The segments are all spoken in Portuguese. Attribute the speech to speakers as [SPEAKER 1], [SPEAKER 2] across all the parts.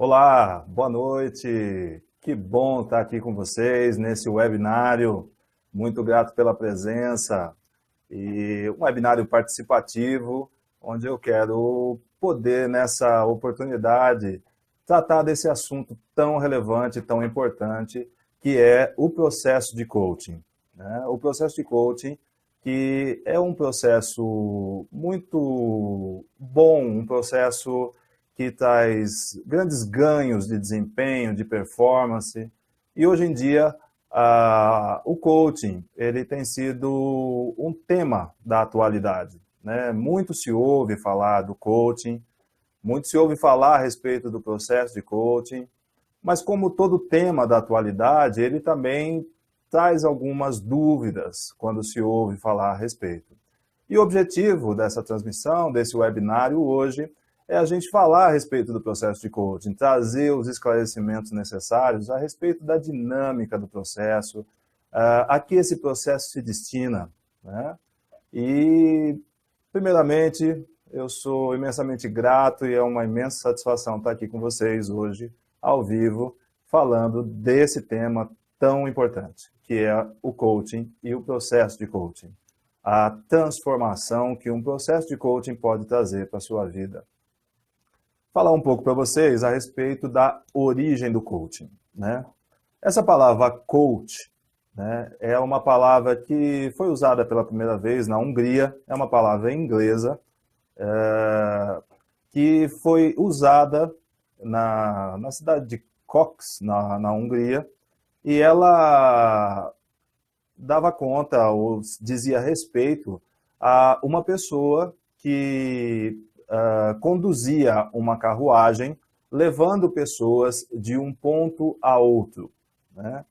[SPEAKER 1] Olá, boa noite. Que bom estar aqui com vocês nesse webinário. Muito grato pela presença. E um webinário participativo, onde eu quero poder, nessa oportunidade, tratar desse assunto tão relevante, tão importante, que é o processo de coaching, né? O processo de coaching, que é um processo muito bom, um processo que traz grandes ganhos de desempenho, de performance. E hoje em dia, o coaching ele tem sido um tema da atualidade, né? Muito se ouve falar do coaching, muito se ouve falar a respeito do processo de coaching, mas como todo tema da atualidade, ele também traz algumas dúvidas quando se ouve falar a respeito. E o objetivo dessa transmissão, desse webinário hoje, é a gente falar a respeito do processo de coaching, trazer os esclarecimentos necessários a respeito da dinâmica do processo, a que esse processo se destina, né? E, primeiramente, eu sou imensamente grato e é uma imensa satisfação estar aqui com vocês hoje, ao vivo, falando desse tema tão importante, que é o coaching e o processo de coaching. A transformação que um processo de coaching pode trazer para a sua vida. Falar um pouco para vocês a respeito da origem do coaching, né? Essa palavra coach, né, é uma palavra que foi usada pela primeira vez na Hungria, é uma palavra inglesa, que foi usada na cidade de Cox, na Hungria, e ela dava conta, ou dizia respeito, a uma pessoa que conduzia uma carruagem, levando pessoas de um ponto a outro, né?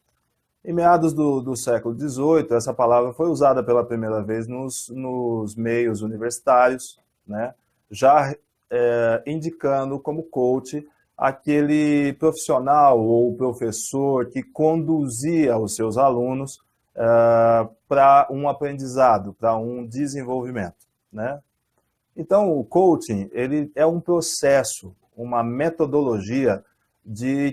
[SPEAKER 1] Em meados do século XVIII, essa palavra foi usada pela primeira vez nos meios universitários, né? Já indicando como coach aquele profissional ou professor que conduzia os seus alunos para um aprendizado, para um desenvolvimento, né? Então, o coaching ele é um processo, uma metodologia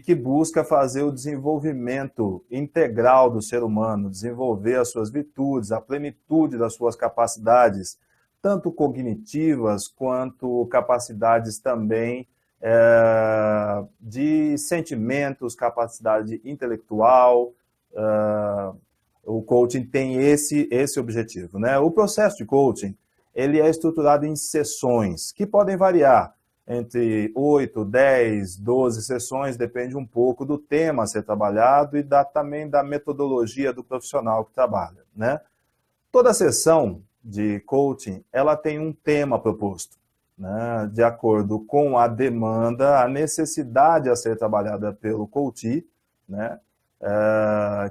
[SPEAKER 1] que busca fazer o desenvolvimento integral do ser humano, desenvolver as suas virtudes, a plenitude das suas capacidades, tanto cognitivas quanto capacidades também de sentimentos, capacidade intelectual. O coaching tem esse objetivo, né? O processo de coaching ele é estruturado em sessões, que podem variar entre 8, 10, 12 sessões, depende um pouco do tema a ser trabalhado e também da metodologia do profissional que trabalha, né? Toda sessão de coaching, ela tem um tema proposto, né? De acordo com a demanda, a necessidade a ser trabalhada pelo coach, né?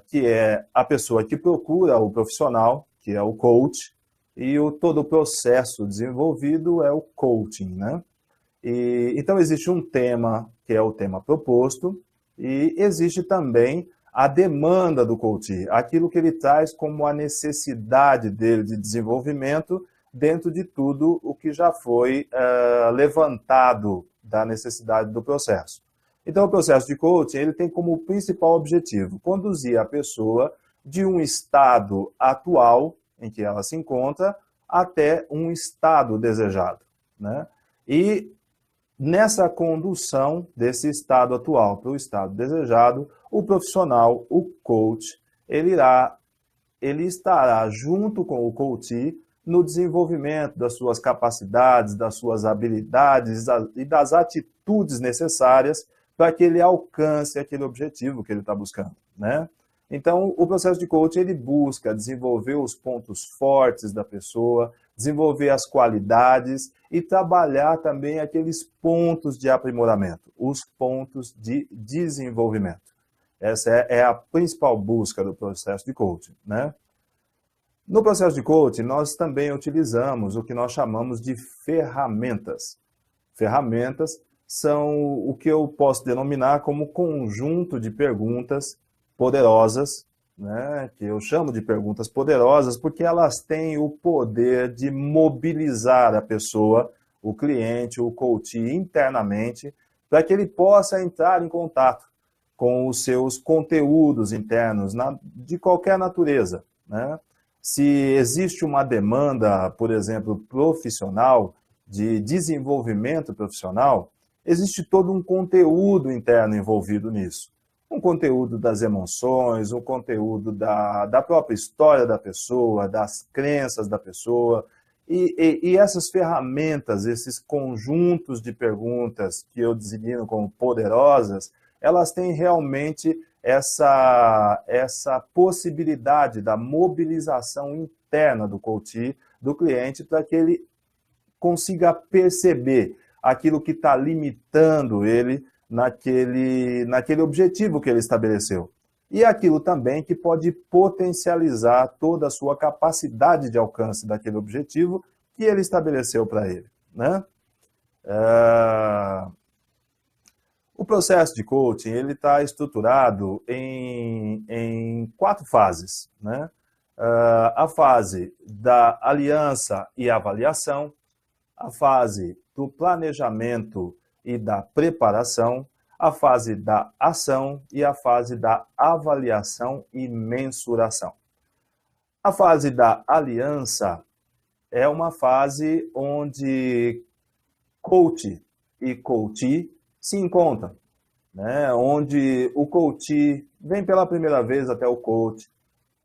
[SPEAKER 1] Que é a pessoa que procura o profissional, que é o coach, e todo o processo desenvolvido é o coaching, né? Então, existe um tema, que é o tema proposto, e existe também a demanda do coach, aquilo que ele traz como a necessidade dele de desenvolvimento dentro de tudo o que já foi levantado da necessidade do processo. Então, o processo de coaching ele tem como principal objetivo conduzir a pessoa de um estado atual em que ela se encontra, até um estado desejado, né? E nessa condução desse estado atual para o estado desejado, o profissional, o coach, ele estará junto com o coach no desenvolvimento das suas capacidades, das suas habilidades e das atitudes necessárias para que ele alcance aquele objetivo que ele está buscando, né? Então, o processo de coaching, ele busca desenvolver os pontos fortes da pessoa, desenvolver as qualidades e trabalhar também aqueles pontos de aprimoramento, os pontos de desenvolvimento. Essa é a principal busca do processo de coaching, né? No processo de coaching, nós também utilizamos o que nós chamamos de ferramentas. Ferramentas são o que eu posso denominar como conjunto de perguntas poderosas, né, que eu chamo de perguntas poderosas porque elas têm o poder de mobilizar a pessoa, o cliente, o coach internamente, para que ele possa entrar em contato com os seus conteúdos internos de qualquer natureza, né? Se existe uma demanda, por exemplo, profissional, de desenvolvimento profissional, existe todo um conteúdo interno envolvido nisso. Um conteúdo das emoções, um conteúdo da própria história da pessoa, das crenças da pessoa. E essas ferramentas, esses conjuntos de perguntas que eu designo como poderosas, elas têm realmente essa possibilidade da mobilização interna do coach, do cliente, para que ele consiga perceber aquilo que está limitando ele naquele objetivo que ele estabeleceu. E aquilo também que pode potencializar toda a sua capacidade de alcance daquele objetivo que ele estabeleceu para ele, né? O processo de coaching ele está estruturado em 4 fases, né? A fase da aliança e avaliação, a fase do planejamento e da preparação, a fase da ação e a fase da avaliação e mensuração. A fase da aliança é uma fase onde coach e coachee se encontram, né? Onde o coachee vem pela primeira vez até o coach,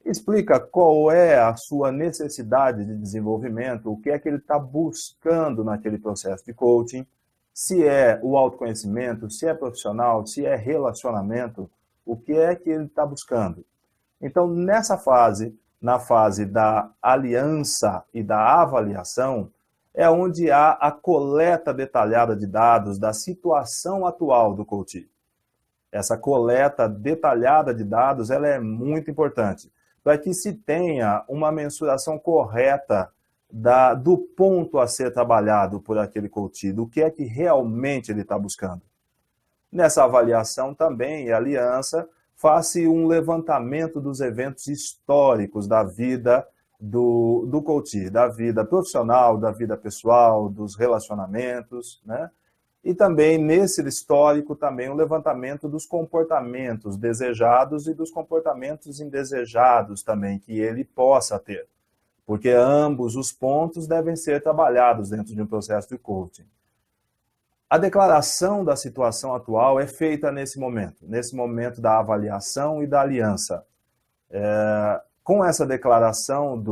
[SPEAKER 1] explica qual é a sua necessidade de desenvolvimento, o que é que ele está buscando naquele processo de coaching, se é o autoconhecimento, se é profissional, se é relacionamento, o que é que ele está buscando. Então, nessa fase, na fase da aliança e da avaliação, é onde há a coleta detalhada de dados da situação atual do coach. Essa coleta detalhada de dados ela é muito importante, para que se tenha uma mensuração correta do ponto a ser trabalhado por aquele coach, do que é que realmente ele está buscando. Nessa avaliação também, e aliança, faz-se um levantamento dos eventos históricos da vida do coach, da vida profissional, da vida pessoal, dos relacionamentos, né? E também, nesse histórico, também o levantamento dos comportamentos desejados e dos comportamentos indesejados também, que ele possa ter. Porque ambos os pontos devem ser trabalhados dentro de um processo de coaching. A declaração da situação atual é feita nesse momento da avaliação e da aliança. Com essa declaração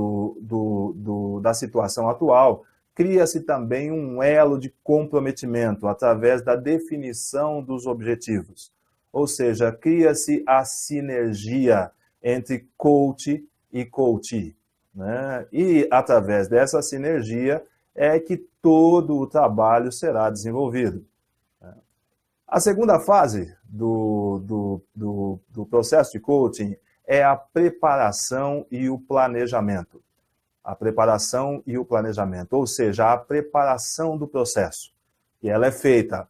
[SPEAKER 1] da situação atual, cria-se também um elo de comprometimento através da definição dos objetivos. Ou seja, cria-se a sinergia entre coach e coachee, né? E através dessa sinergia é que todo o trabalho será desenvolvido. A segunda fase do processo de coaching é a preparação e o planejamento. A preparação e o planejamento, ou seja, a preparação do processo. E ela é feita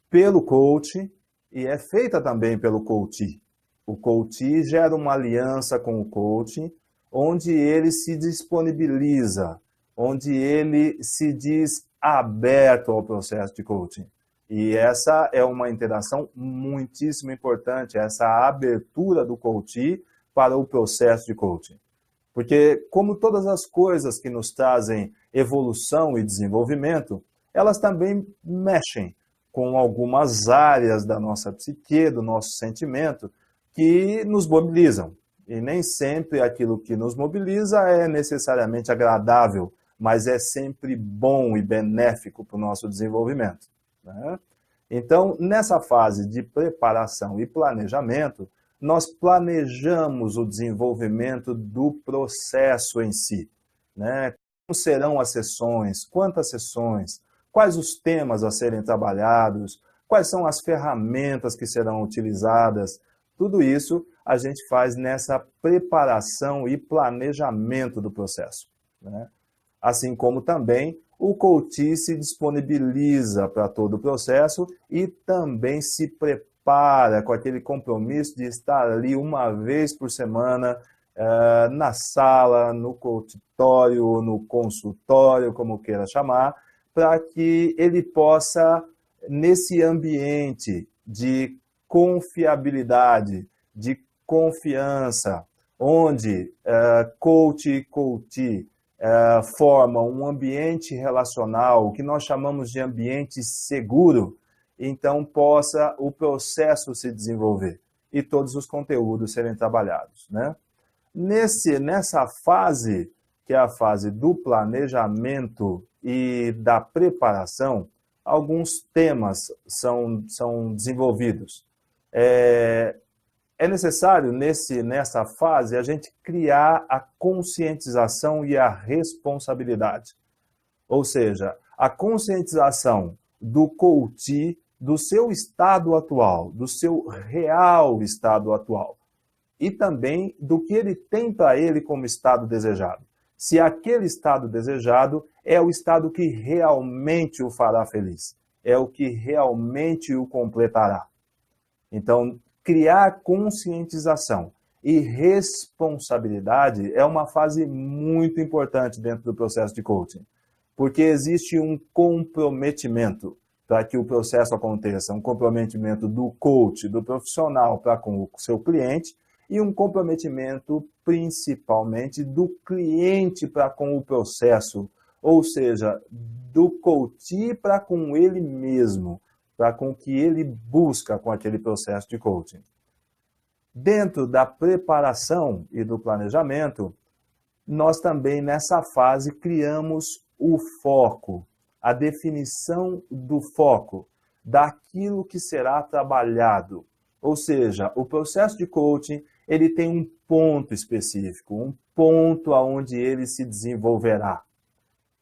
[SPEAKER 1] pelo coach e é feita também pelo coachee. O coachee gera uma aliança com o coaching, onde ele se disponibiliza, onde ele se diz aberto ao processo de coaching. E essa é uma interação muitíssimo importante, essa abertura do coachee para o processo de coaching. Porque, como todas as coisas que nos trazem evolução e desenvolvimento, elas também mexem com algumas áreas da nossa psique, do nosso sentimento, que nos mobilizam. E nem sempre aquilo que nos mobiliza é necessariamente agradável, mas é sempre bom e benéfico para o nosso desenvolvimento, né? Então, nessa fase de preparação e planejamento, nós planejamos o desenvolvimento do processo em si, né? Como serão as sessões, quantas sessões, quais os temas a serem trabalhados, quais são as ferramentas que serão utilizadas. Tudo isso a gente faz nessa preparação e planejamento do processo, né? Assim como também o coach se disponibiliza para todo o processo e também se prepara com aquele compromisso de estar ali uma vez por semana na sala, no consultório, no consultório, como queira chamar, para que ele possa nesse ambiente de confiabilidade, de confiança, onde coach e coachee formam um ambiente relacional, que nós chamamos de ambiente seguro, então possa o processo se desenvolver e todos os conteúdos serem trabalhados, né? Nessa fase, que é a fase do planejamento e da preparação, alguns temas são desenvolvidos. É necessário, nessa fase, a gente criar a conscientização e a responsabilidade. Ou seja, a conscientização do coachee, do seu estado atual, do seu real estado atual, e também do que ele tem para ele como estado desejado. Se aquele estado desejado é o estado que realmente o fará feliz, é o que realmente o completará. Então, criar conscientização e responsabilidade é uma fase muito importante dentro do processo de coaching, porque existe um comprometimento para que o processo aconteça, um comprometimento do coach, do profissional para com o seu cliente, e um comprometimento principalmente do cliente para com o processo, ou seja, do coachee para com ele mesmo, para com o que ele busca com aquele processo de coaching. Dentro da preparação e do planejamento, nós também nessa fase criamos o foco, a definição do foco, daquilo que será trabalhado. Ou seja, o processo de coaching, ele tem um ponto específico, um ponto aonde ele se desenvolverá.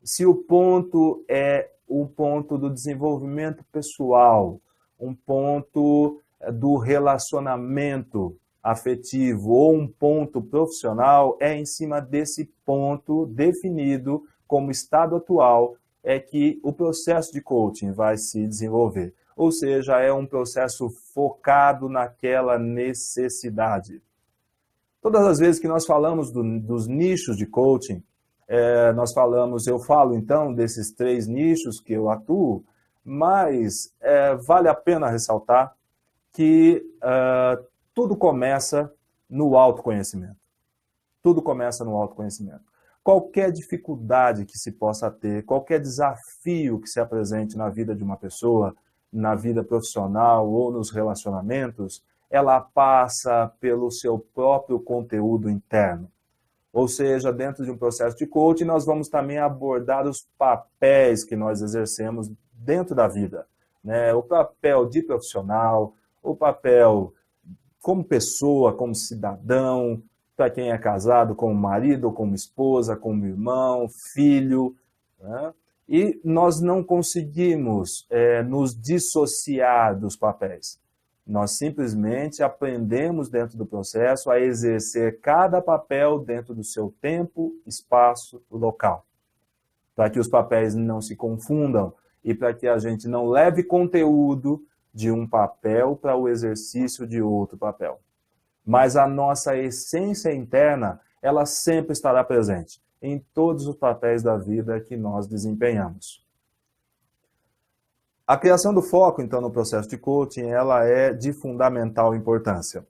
[SPEAKER 1] Se o ponto é um ponto do desenvolvimento pessoal, um ponto do relacionamento afetivo ou um ponto profissional, é em cima desse ponto definido como estado atual é que o processo de coaching vai se desenvolver. Ou seja, é um processo focado naquela necessidade. Todas as vezes que nós falamos dos nichos de coaching, eu falo então desses 3 nichos que eu atuo, mas vale a pena ressaltar que tudo começa no autoconhecimento. Tudo começa no autoconhecimento. Qualquer dificuldade que se possa ter, qualquer desafio que se apresente na vida de uma pessoa, na vida profissional ou nos relacionamentos, ela passa pelo seu próprio conteúdo interno. Ou seja, dentro de um processo de coaching, nós vamos também abordar os papéis que nós exercemos dentro da vida, né? O papel de profissional, o papel como pessoa, como cidadão, para quem é casado, como marido, como esposa, como irmão, filho, né? E nós não conseguimos nos dissociar dos papéis. Nós simplesmente aprendemos dentro do processo a exercer cada papel dentro do seu tempo, espaço, local. Para que os papéis não se confundam e para que a gente não leve conteúdo de um papel para o exercício de outro papel. Mas a nossa essência interna, ela sempre estará presente em todos os papéis da vida que nós desempenhamos. A criação do foco, então, no processo de coaching, ela é de fundamental importância.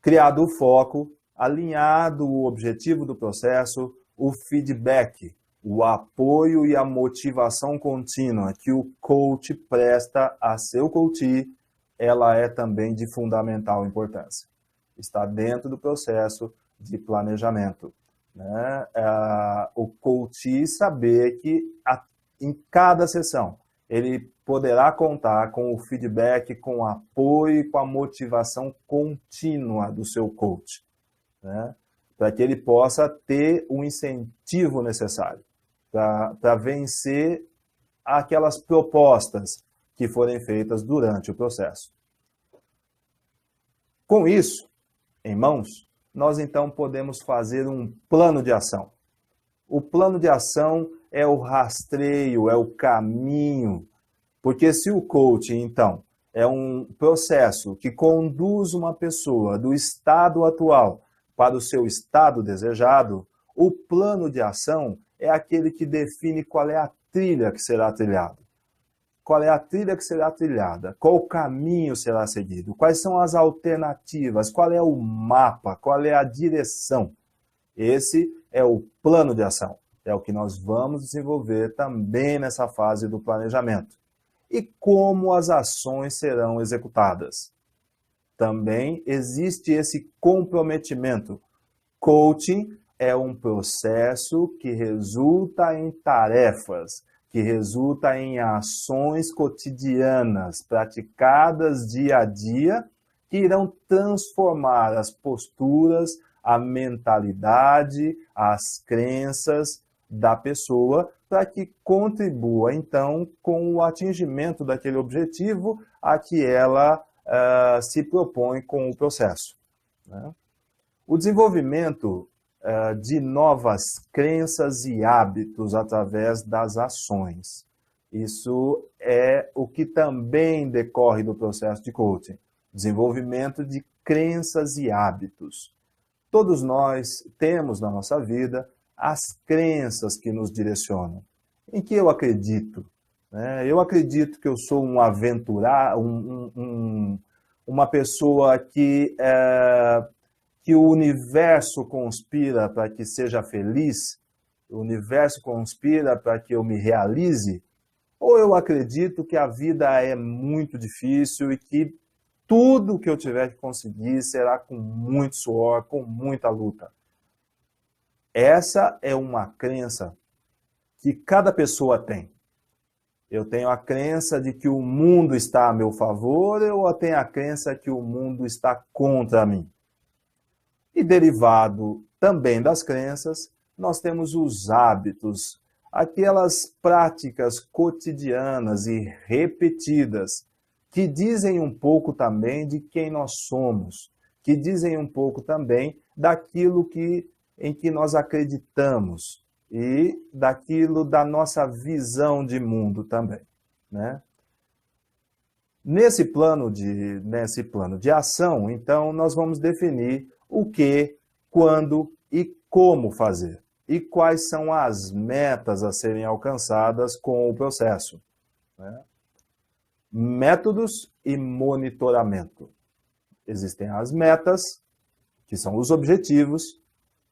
[SPEAKER 1] Criado o foco, alinhado o objetivo do processo, o feedback, o apoio e a motivação contínua que o coach presta a seu coachee, ela é também de fundamental importância. Está dentro do processo de planejamento, né? O coachee saber que em cada sessão ele poderá contar com o feedback, com o apoio e com a motivação contínua do seu coach, né? Para que ele possa ter o incentivo necessário para vencer aquelas propostas que forem feitas durante o processo. Com isso em mãos, nós então podemos fazer um plano de ação. O plano de ação é o rastreio, é o caminho, porque se o coaching, então, é um processo que conduz uma pessoa do estado atual para o seu estado desejado, o plano de ação é aquele que define qual é a trilha que será trilhado. qual é a trilha que será trilhada, qual o caminho será seguido, quais são as alternativas, qual é o mapa, qual é a direção. Esse é o plano de ação. É o que nós vamos desenvolver também nessa fase do planejamento. E como as ações serão executadas. Também existe esse comprometimento. Coaching é um processo que resulta em tarefas, que resulta em ações cotidianas, praticadas dia a dia, que irão transformar as posturas, a mentalidade, as crenças da pessoa, para que contribua, então, com o atingimento daquele objetivo a que ela se propõe com o processo. Né? O desenvolvimento de novas crenças e hábitos através das ações. Isso é o que também decorre do processo de coaching. Desenvolvimento de crenças e hábitos. Todos nós temos na nossa vida as crenças que nos direcionam. Em que eu acredito? Eu acredito que eu sou um aventurado, uma pessoa que o universo conspira para que seja feliz, o universo conspira para que eu me realize, ou eu acredito que a vida é muito difícil e que tudo que eu tiver que conseguir será com muito suor, com muita luta. Essa é uma crença que cada pessoa tem. Eu tenho a crença de que o mundo está a meu favor, ou eu tenho a crença que o mundo está contra mim. E derivado também das crenças, nós temos os hábitos, aquelas práticas cotidianas e repetidas, que dizem um pouco também de quem nós somos, que dizem um pouco também daquilo em que nós acreditamos e daquilo da nossa visão de mundo também. Né? Nesse plano de ação, então, nós vamos definir o que, quando e como fazer. E quais são as metas a serem alcançadas com o processo. Né? Métodos e monitoramento. Existem as metas, que são os objetivos.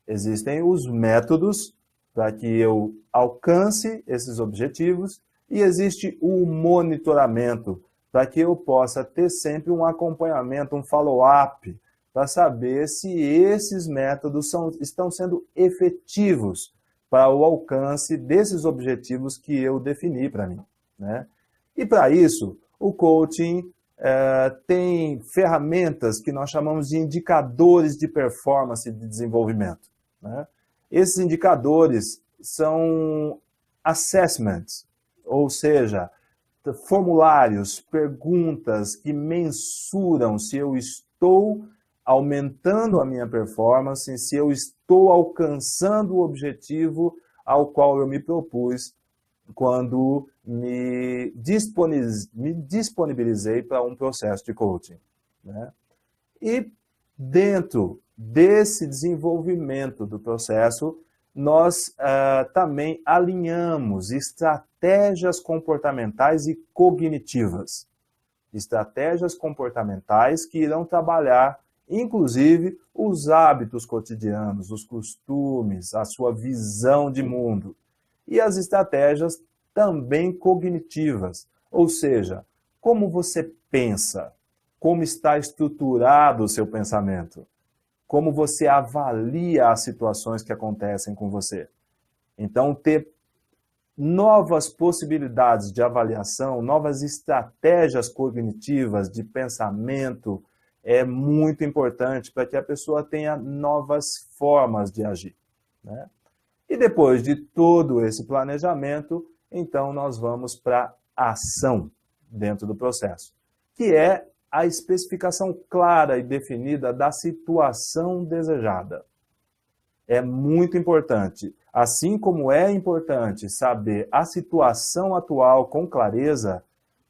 [SPEAKER 1] Existem os métodos para que eu alcance esses objetivos. E existe o monitoramento, para que eu possa ter sempre um acompanhamento, um follow-up, para saber se esses métodos estão sendo efetivos para o alcance desses objetivos que eu defini para mim. Né? E para isso, o coaching tem ferramentas que nós chamamos de indicadores de performance e de desenvolvimento. Né? Esses indicadores são assessments, ou seja, formulários, perguntas que mensuram se eu estou aumentando a minha performance, se eu estou alcançando o objetivo ao qual eu me propus quando me disponibilizei para um processo de coaching. Né? E dentro desse desenvolvimento do processo, nós também alinhamos estratégias comportamentais e cognitivas. Estratégias comportamentais que irão trabalhar, inclusive, os hábitos cotidianos, os costumes, a sua visão de mundo. E as estratégias também cognitivas, ou seja, como você pensa, como está estruturado o seu pensamento, como você avalia as situações que acontecem com você. Então, ter novas possibilidades de avaliação, novas estratégias cognitivas de pensamento é muito importante para que a pessoa tenha novas formas de agir. Né? E depois de todo esse planejamento, então nós vamos para a ação dentro do processo, que é a especificação clara e definida da situação desejada. É muito importante. Assim como é importante saber a situação atual com clareza,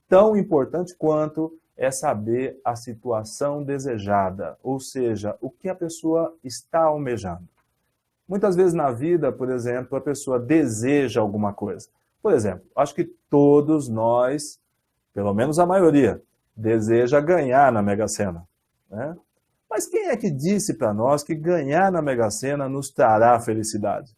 [SPEAKER 1] tão importante quanto é saber a situação desejada, ou seja, o que a pessoa está almejando. Muitas vezes na vida, por exemplo, a pessoa deseja alguma coisa. Por exemplo, acho que todos nós pelo menos a maioria, deseja ganhar na Mega Sena, né? Mas quem é que disse para nós que ganhar na Mega Sena nos trará felicidade?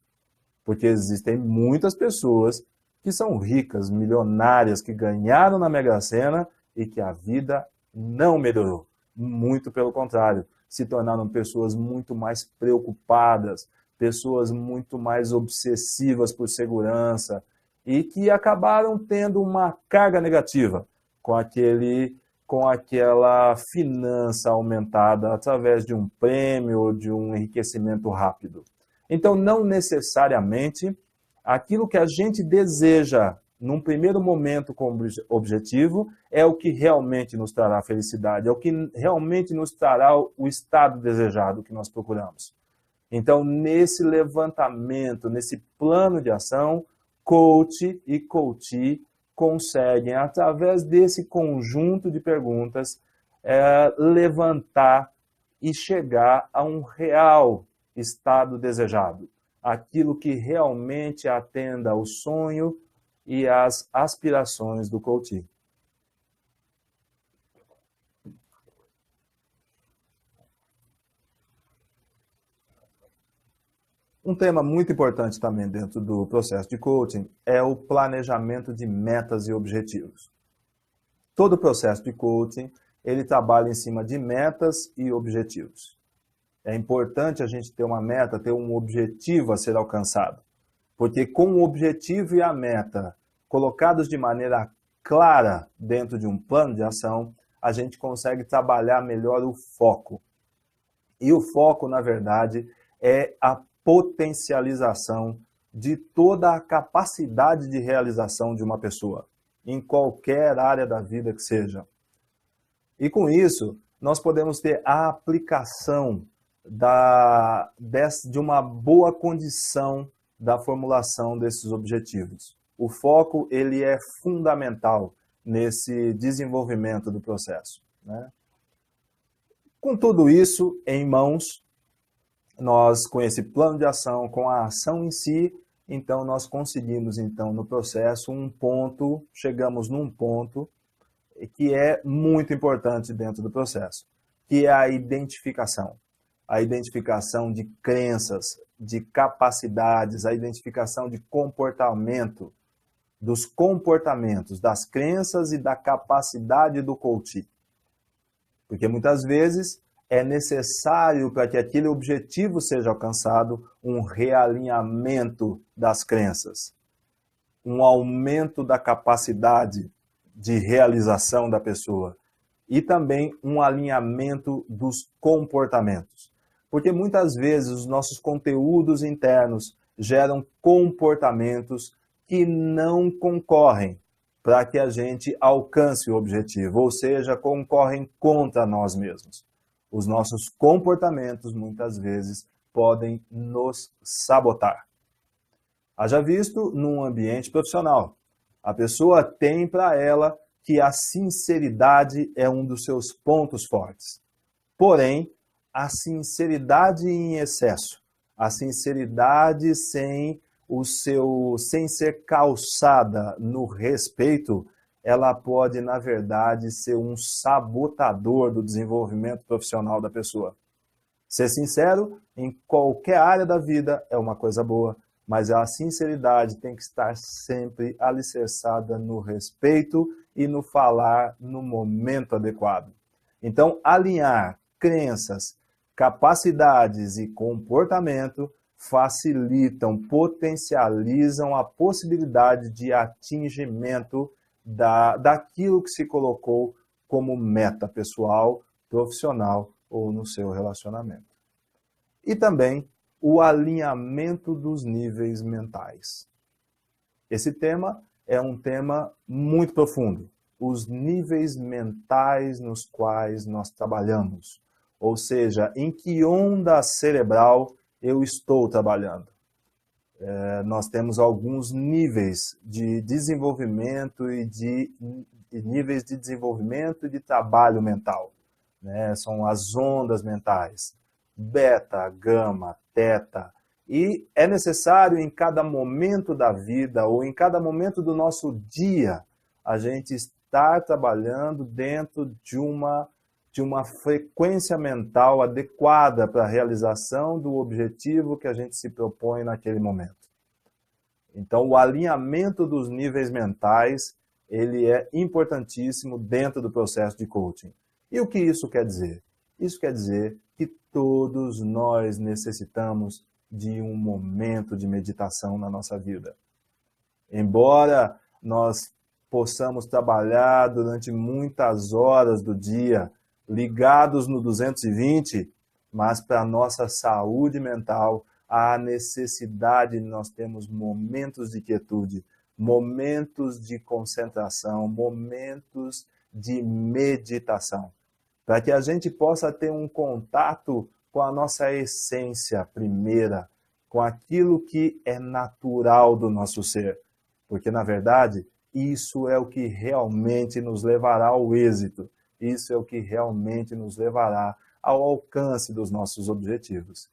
[SPEAKER 1] Porque existem muitas pessoas que são ricas, milionárias, que ganharam na Mega Sena e que a vida não melhorou. Muito pelo contrário, se tornaram pessoas muito mais preocupadas, pessoas muito mais obsessivas por segurança e que acabaram tendo uma carga negativa com aquela finança aumentada através de um prêmio ou de um enriquecimento rápido. Então, não necessariamente aquilo que a gente deseja num primeiro momento como objetivo é o que realmente nos trará felicidade, é o que realmente nos trará o estado desejado que nós procuramos. Então, nesse levantamento, nesse plano de ação, coach e coachee conseguem, através desse conjunto de perguntas, levantar e chegar a um real estado desejado. Aquilo que realmente atenda ao sonho e às aspirações do coachee. Um tema muito importante também dentro do processo de coaching é o planejamento de metas e objetivos. Todo o processo de coaching, ele trabalha em cima de metas e objetivos. É importante a gente ter uma meta, ter um objetivo a ser alcançado. Porque com o objetivo e a meta colocados de maneira clara dentro de um plano de ação, a gente consegue trabalhar melhor o foco. E o foco, na verdade, é a potencialização de toda a capacidade de realização de uma pessoa, em qualquer área da vida que seja. E com isso, nós podemos ter a aplicação de uma boa condição da formulação desses objetivos. O foco, ele é fundamental nesse desenvolvimento do processo, né? Com tudo isso em mãos, nós, com esse plano de ação, com a ação em si, então nós conseguimos, então, no processo, chegamos num ponto que é muito importante dentro do processo, que é a identificação. A identificação de crenças, de capacidades, a identificação de comportamento, dos comportamentos, das crenças e da capacidade do coachee. Porque muitas vezes é necessário para que aquele objetivo seja alcançado um realinhamento das crenças, um aumento da capacidade de realização da pessoa e também um alinhamento dos comportamentos. Porque muitas vezes os nossos conteúdos internos geram comportamentos que não concorrem para que a gente alcance o objetivo, ou seja, concorrem contra nós mesmos. Os nossos comportamentos, muitas vezes, podem nos sabotar. Haja visto num ambiente profissional. A pessoa tem para ela que a sinceridade é um dos seus pontos fortes. Porém, a sinceridade em excesso, a sinceridade sem ser calçada no respeito, ela pode, na verdade, ser um sabotador do desenvolvimento profissional da pessoa. Ser sincero em qualquer área da vida é uma coisa boa, mas a sinceridade tem que estar sempre alicerçada no respeito e no falar no momento adequado. Então, alinhar crenças, capacidades e comportamento facilitam, potencializam a possibilidade de atingimento daquilo que se colocou como meta pessoal, profissional ou no seu relacionamento. E também o alinhamento dos níveis mentais. Esse tema é um tema muito profundo. Os níveis mentais nos quais nós trabalhamos. Ou seja, em que onda cerebral eu estou trabalhando. Nós temos alguns níveis de desenvolvimento e níveis de desenvolvimento e de trabalho mental, né? São as ondas mentais, beta, gama, teta, e é necessário em cada momento da vida ou em cada momento do nosso dia a gente estar trabalhando dentro de uma frequência mental adequada para a realização do objetivo que a gente se propõe naquele momento. Então, o alinhamento dos níveis mentais, ele é importantíssimo dentro do processo de coaching. E o que isso quer dizer? Isso quer dizer que todos nós necessitamos de um momento de meditação na nossa vida. Embora nós possamos trabalhar durante muitas horas do dia, ligados no 220, mas para a nossa saúde mental, há necessidade de nós termos momentos de quietude, momentos de concentração, momentos de meditação, para que a gente possa ter um contato com a nossa essência primeira, com aquilo que é natural do nosso ser. Porque, na verdade, isso é o que realmente nos levará ao êxito. Isso é o que realmente nos levará ao alcance dos nossos objetivos.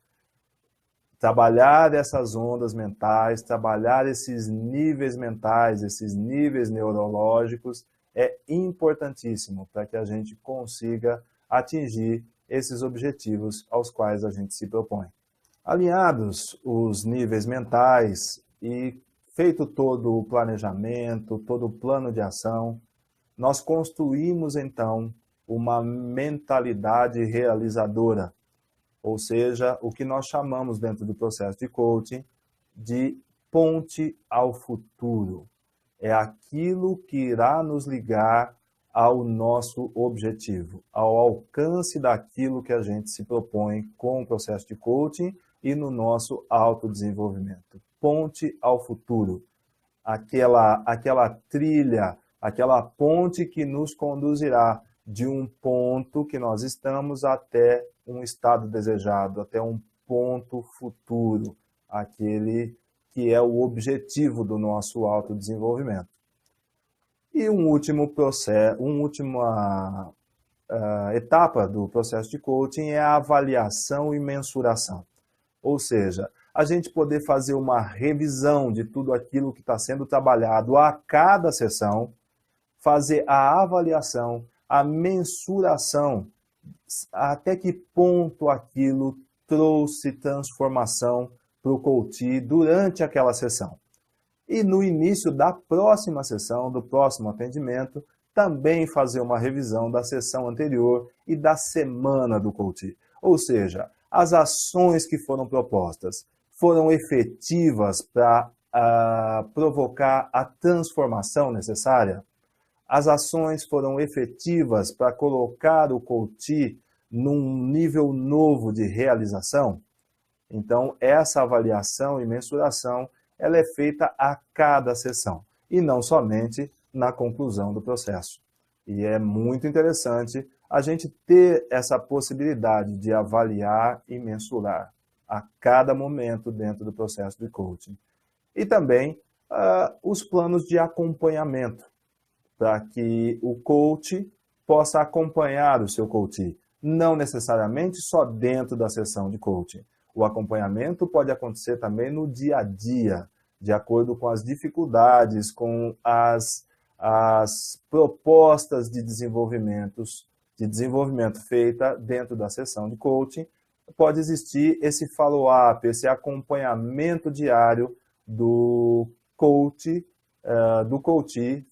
[SPEAKER 1] Trabalhar essas ondas mentais, trabalhar esses níveis mentais, esses níveis neurológicos, é importantíssimo para que a gente consiga atingir esses objetivos aos quais a gente se propõe. Alinhados os níveis mentais e feito todo o planejamento, todo o plano de ação, nós construímos então uma mentalidade realizadora, ou seja, o que nós chamamos dentro do processo de coaching de ponte ao futuro. É aquilo que irá nos ligar ao nosso objetivo, ao alcance daquilo que a gente se propõe com o processo de coaching e no nosso autodesenvolvimento. Ponte ao futuro. Aquela trilha, aquela ponte que nos conduzirá de um ponto que nós estamos até um estado desejado, até um ponto futuro, aquele que é o objetivo do nosso autodesenvolvimento. E última etapa do processo de coaching é a avaliação e mensuração. Ou seja, a gente poder fazer uma revisão de tudo aquilo que está sendo trabalhado a cada sessão, fazer a avaliação, a mensuração, até que ponto aquilo trouxe transformação para o coach durante aquela sessão. E no início da próxima sessão, do próximo atendimento, também fazer uma revisão da sessão anterior e da semana do coach. Ou seja, as ações que foram propostas foram efetivas para provocar a transformação necessária? As ações foram efetivas para colocar o coach num nível novo de realização? Então, essa avaliação e mensuração, ela é feita a cada sessão, e não somente na conclusão do processo. E é muito interessante a gente ter essa possibilidade de avaliar e mensurar a cada momento dentro do processo de coaching. E também os planos de acompanhamento, para que o coach possa acompanhar o seu coach, não necessariamente só dentro da sessão de coaching. O acompanhamento pode acontecer também no dia a dia, de acordo com as dificuldades, com as propostas de desenvolvimento feita dentro da sessão de coaching. Pode existir esse follow-up, esse acompanhamento diário do coach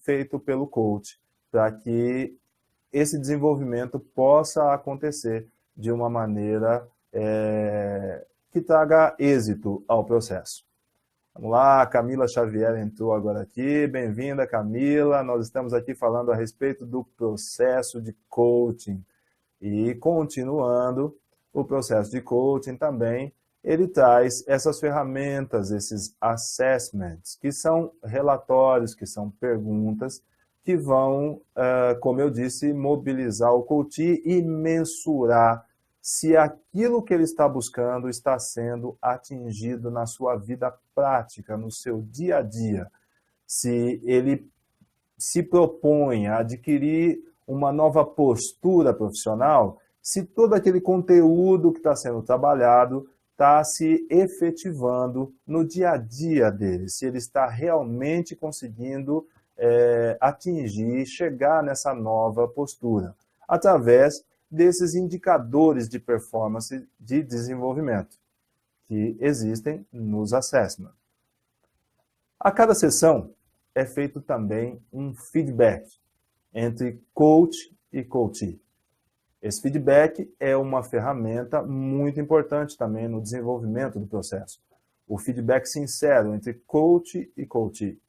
[SPEAKER 1] feito pelo coach, para que esse desenvolvimento possa acontecer de uma maneira que traga êxito ao processo. Vamos lá, Camila Xavier entrou agora aqui. Bem-vinda, Camila. Nós estamos aqui falando a respeito do processo de coaching. E continuando, o processo de coaching também, ele traz essas ferramentas, esses assessments, que são relatórios, que são perguntas, que vão, como eu disse, mobilizar o coach e mensurar se aquilo que ele está buscando está sendo atingido na sua vida prática, no seu dia a dia. Se ele se propõe a adquirir uma nova postura profissional, se todo aquele conteúdo que está sendo trabalhado está se efetivando no dia a dia dele, se ele está realmente conseguindo atingir, chegar nessa nova postura, através desses indicadores de performance de desenvolvimento que existem nos assessments. A cada sessão é feito também um feedback entre coach e coachee. Esse feedback é uma ferramenta muito importante também no desenvolvimento do processo. O feedback sincero entre coach e coachee.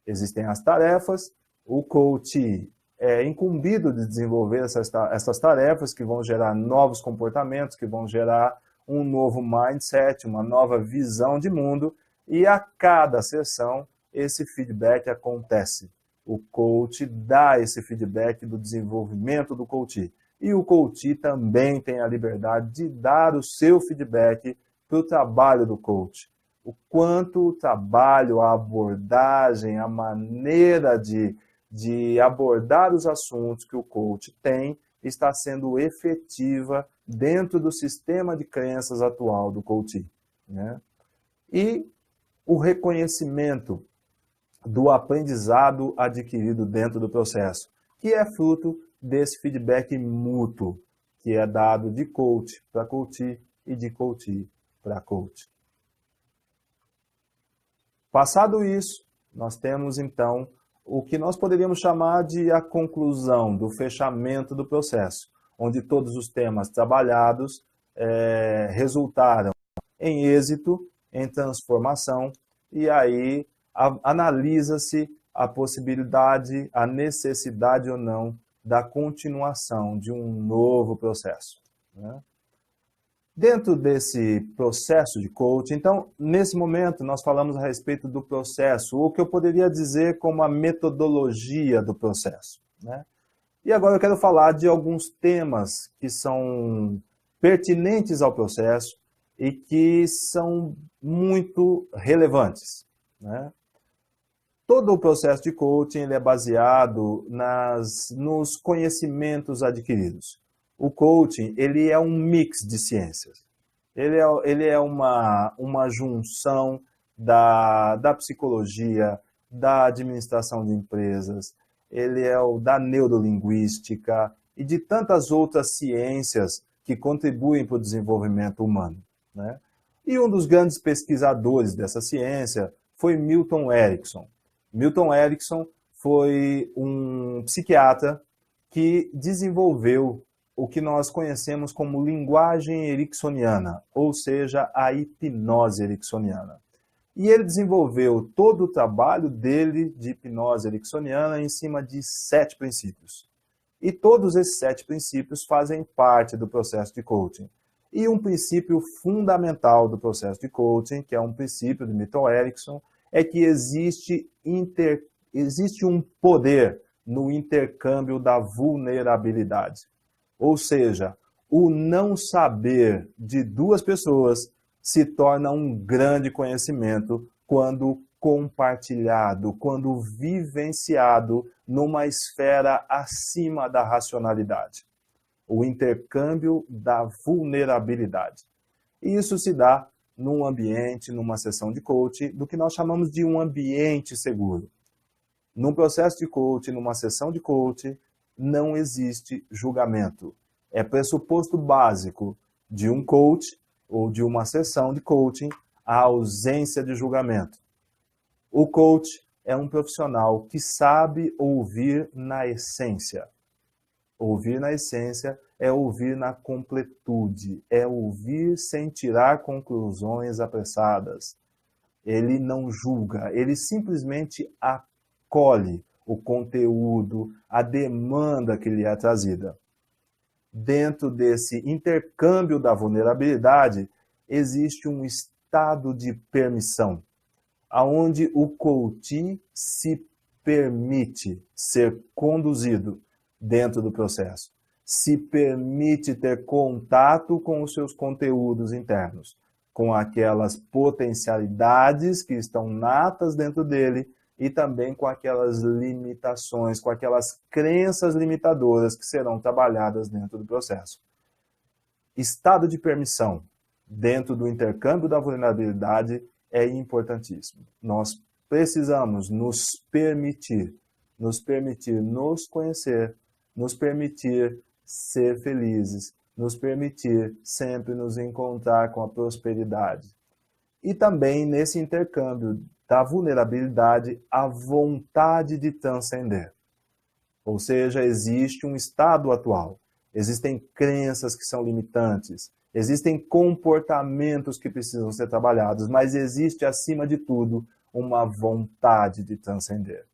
[SPEAKER 1] Existem as tarefas, o coachee é incumbido de desenvolver essas tarefas que vão gerar novos comportamentos, que vão gerar um novo mindset, uma nova visão de mundo, e a cada sessão esse feedback acontece. O coach dá esse feedback do desenvolvimento do coachee. E o coachee também tem a liberdade de dar o seu feedback para o trabalho do coach. O quanto o trabalho, a abordagem, a maneira de abordar os assuntos que o coach tem está sendo efetiva dentro do sistema de crenças atual do coachee, né? E o reconhecimento do aprendizado adquirido dentro do processo, que é fruto desse feedback mútuo, que é dado de coach para coachee e de coachee para coach. Passado isso, nós temos então o que nós poderíamos chamar de a conclusão, do fechamento do processo, onde todos os temas trabalhados resultaram em êxito, em transformação, e aí analisa-se a possibilidade, a necessidade ou não da continuação de um novo processo, né? Dentro desse processo de coaching, então, nesse momento, nós falamos a respeito do processo, ou o que eu poderia dizer como a metodologia do processo, né? E agora eu quero falar de alguns temas que são pertinentes ao processo e que são muito relevantes, né? Todo o processo de coaching ele é baseado nos conhecimentos adquiridos. O coaching ele é um mix de ciências. Ele é uma junção da psicologia, da administração de empresas, ele é da neurolinguística e de tantas outras ciências que contribuem para o desenvolvimento humano, né? E um dos grandes pesquisadores dessa ciência foi Milton Erickson. Milton Erickson foi um psiquiatra que desenvolveu o que nós conhecemos como linguagem ericksoniana, ou seja, a hipnose ericksoniana. E ele desenvolveu todo o trabalho dele de hipnose ericksoniana em cima de 7 princípios. E todos esses 7 princípios fazem parte do processo de coaching. E um princípio fundamental do processo de coaching, que é um princípio de Milton Erickson, é que existe um poder no intercâmbio da vulnerabilidade. Ou seja, o não saber de 2 pessoas se torna um grande conhecimento quando compartilhado, quando vivenciado numa esfera acima da racionalidade. O intercâmbio da vulnerabilidade. E isso se dá num ambiente, numa sessão de coaching, do que nós chamamos de um ambiente seguro. Num processo de coaching, numa sessão de coaching, não existe julgamento. É pressuposto básico de um coach ou de uma sessão de coaching a ausência de julgamento. O coach é um profissional que sabe ouvir na essência. Ouvir na essência é ouvir na completude, é ouvir sem tirar conclusões apressadas. Ele não julga, ele simplesmente acolhe o conteúdo, a demanda que lhe é trazida. Dentro desse intercâmbio da vulnerabilidade, existe um estado de permissão, onde o coachee se permite ser conduzido dentro do processo, se permite ter contato com os seus conteúdos internos, com aquelas potencialidades que estão natas dentro dele e também com aquelas limitações, com aquelas crenças limitadoras que serão trabalhadas dentro do processo. Estado de permissão dentro do intercâmbio da vulnerabilidade é importantíssimo. Nós precisamos nos permitir nos permitir nos conhecer, nos permitir ser felizes, nos permitir sempre nos encontrar com a prosperidade. E também nesse intercâmbio da vulnerabilidade, a vontade de transcender. Ou seja, existe um estado atual, existem crenças que são limitantes, existem comportamentos que precisam ser trabalhados, mas existe, acima de tudo, uma vontade de transcender.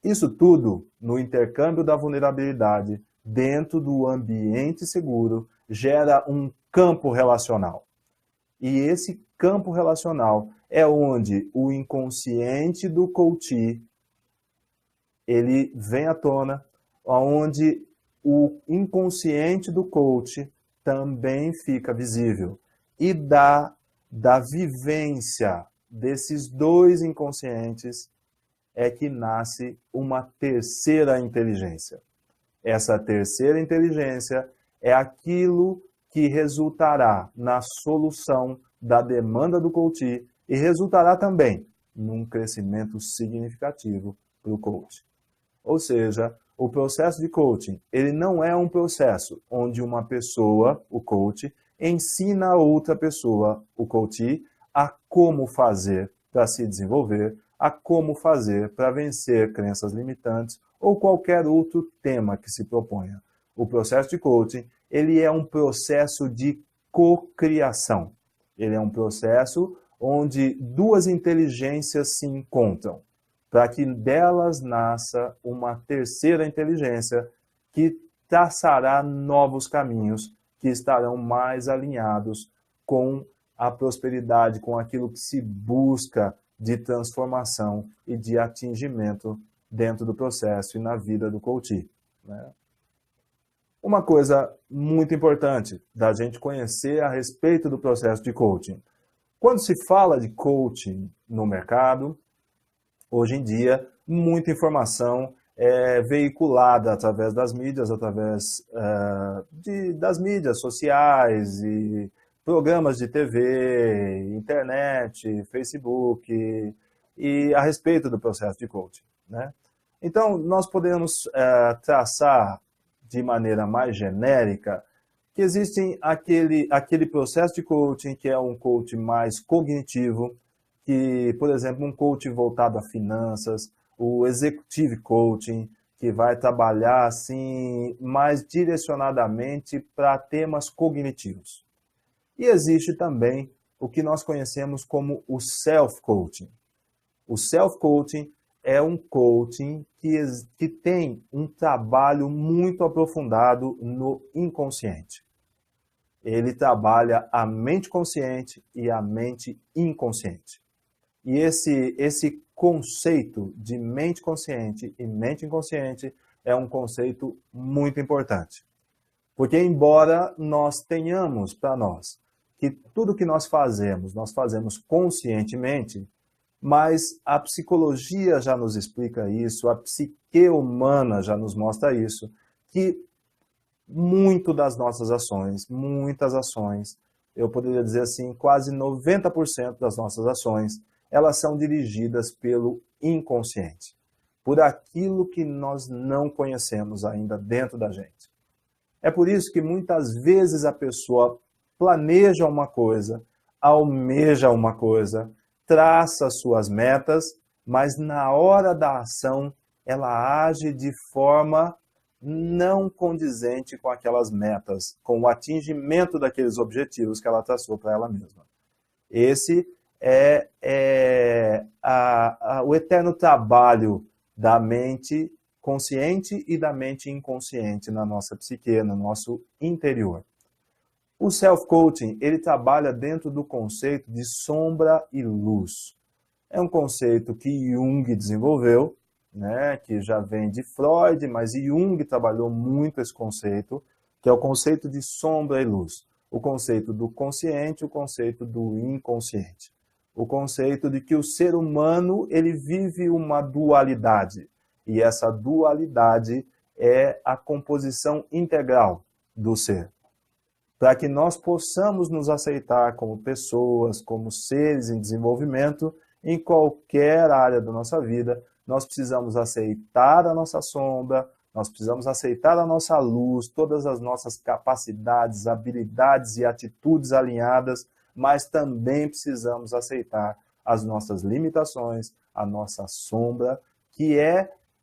[SPEAKER 1] Isso tudo, no intercâmbio da vulnerabilidade, dentro do ambiente seguro, gera um campo relacional. E esse campo relacional é onde o inconsciente do coach ele vem à tona, onde o inconsciente do coach também fica visível. E da vivência desses dois inconscientes é que nasce uma terceira inteligência. Essa terceira inteligência é aquilo que resultará na solução da demanda do coach e resultará também num crescimento significativo para o coach. Ou seja, o processo de coaching, ele não é um processo onde uma pessoa, o coach, ensina a outra pessoa, o coach, a como fazer para se desenvolver, a como fazer para vencer crenças limitantes ou qualquer outro tema que se proponha. O processo de coaching, ele é um processo de cocriação. Ele é um processo onde duas inteligências se encontram, para que delas nasça uma terceira inteligência que traçará novos caminhos que estarão mais alinhados com a prosperidade, com aquilo que se busca de transformação e de atingimento dentro do processo e na vida do coach, né? Uma coisa muito importante da gente conhecer a respeito do processo de coaching. Quando se fala de coaching no mercado, hoje em dia, muita informação é veiculada através das mídias, através das mídias sociais e programas de TV, internet, Facebook e a respeito do processo de coaching, né? Então, nós podemos traçar de maneira mais genérica que existe aquele processo de coaching que é um coaching mais cognitivo, que, por exemplo, um coaching voltado a finanças, o executive coaching, que vai trabalhar assim mais direcionadamente para temas cognitivos. E existe também o que nós conhecemos como o self-coaching. O self-coaching é um coaching que tem um trabalho muito aprofundado no inconsciente. Ele trabalha a mente consciente e a mente inconsciente. E esse conceito de mente consciente e mente inconsciente é um conceito muito importante. Porque embora nós tenhamos para nós que tudo que nós fazemos conscientemente, mas a psicologia já nos explica isso, a psique humana já nos mostra isso, que muito das nossas ações, muitas ações, eu poderia dizer assim, quase 90% das nossas ações, elas são dirigidas pelo inconsciente, por aquilo que nós não conhecemos ainda dentro da gente. É por isso que muitas vezes a pessoa planeja uma coisa, almeja uma coisa, traça suas metas, mas na hora da ação ela age de forma não condizente com aquelas metas, com o atingimento daqueles objetivos que ela traçou para ela mesma. Esse é o eterno trabalho da mente consciente e da mente inconsciente na nossa psique, no nosso interior. O self-coaching, ele trabalha dentro do conceito de sombra e luz. É um conceito que Jung desenvolveu, né, que já vem de Freud, mas Jung trabalhou muito esse conceito, que é o conceito de sombra e luz. O conceito do consciente, o conceito do inconsciente. O conceito de que o ser humano ele vive uma dualidade. E essa dualidade é a composição integral do ser. Para que nós possamos nos aceitar como pessoas, como seres em desenvolvimento, em qualquer área da nossa vida, nós precisamos aceitar a nossa sombra, nós precisamos aceitar a nossa luz, todas as nossas capacidades, habilidades e atitudes alinhadas, mas também precisamos aceitar as nossas limitações, a nossa sombra, que